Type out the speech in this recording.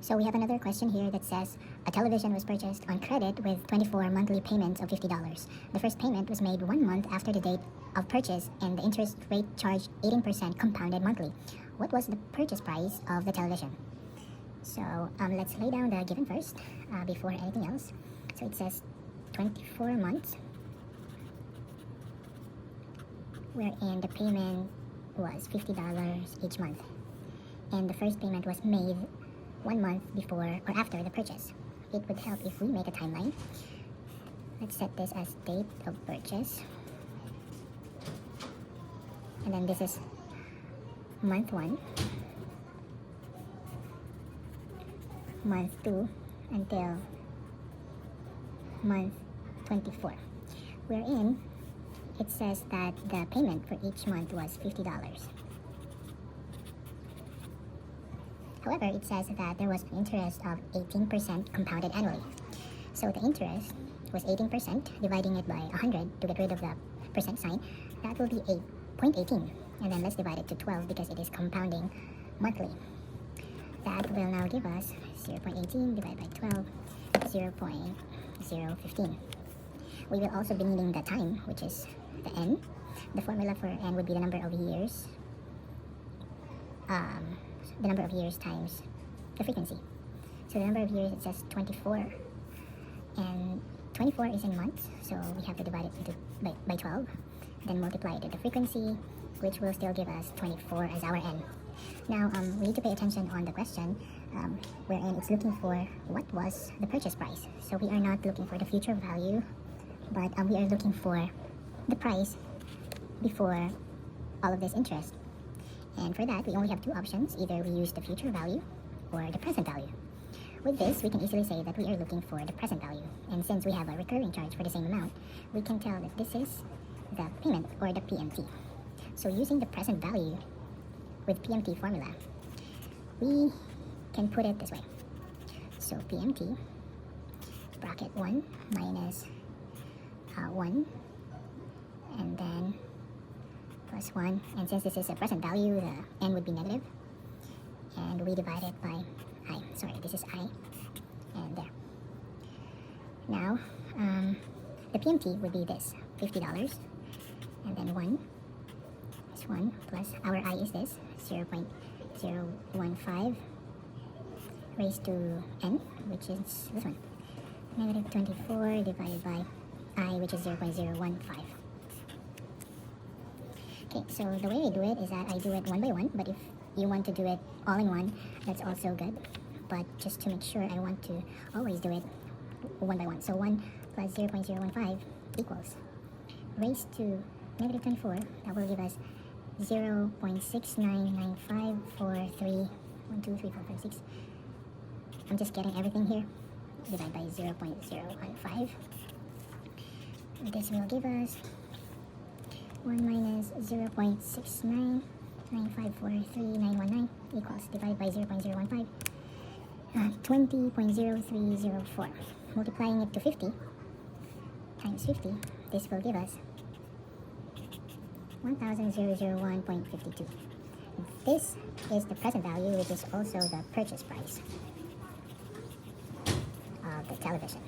So we have another question here that says, a television was purchased on credit with 24 monthly payments of $50. The first payment was made 1 month after the date of purchase and the interest rate charged 18% compounded monthly. What was the purchase price of the television? So let's lay down the given first before anything else. So it says 24 months, wherein the payment was $50 each month. And the first payment was made 1 month before or after the purchase. It would help if we make a timeline. Let's set this as date of purchase. And then this is month 1, month 2, until month 24. Wherein it says that the payment for each month was $50. However, it says that there was an interest of 18% compounded annually. So the interest was 18%, dividing it by 100 to get rid of the percent sign. That will be 0.18. And then let's divide it to 12 because it is compounding monthly. That will now give us 0.18 divided by 12, 0.015. We will also be needing the time, which is the n. The formula for n would be the number of years. The number of years times the frequency. So the number of years, it says 24, and 24 is in months, so we have to divide it by 12, then multiply it with the frequency, which will still give us 24 as our n. Now we need to pay attention on the question wherein it's looking for what was the purchase price. So we are not looking for the future value, but we are looking for the price before all of this interest. And for that, we only have two options. Either we use the future value or the present value. With this, we can easily say that we are looking for the present value. And since we have a recurring charge for the same amount, we can tell that this is the payment or the PMT. So using the present value with PMT formula, we can put it this way. So PMT, bracket 1 minus 1, and then plus 1, and since this is a present value, the n would be negative, and we divide it by I. Sorry, this is I, and there. Now, the PMT would be this, $50, and then 1 is 1, plus our I is this, 0.015 raised to n, which is this one, negative 24 divided by I, which is 0.015. Okay, so the way I do it is that I do it one by one, but if you want to do it all in one, that's also good. But just to make sure, I want to always do it one by one. So 1 plus 0.015 equals raised to negative 24. That will give us 0.699543. 1, 2, 3, 4, 5, 6. I'm just getting everything here. Divide by 0.015. This will give us 1 minus 0.699543919 equals, divided by 0.015, 20.0304. Multiplying it to 50 times 50, this will give us 1001.52. This is the present value, which is also the purchase price of the television.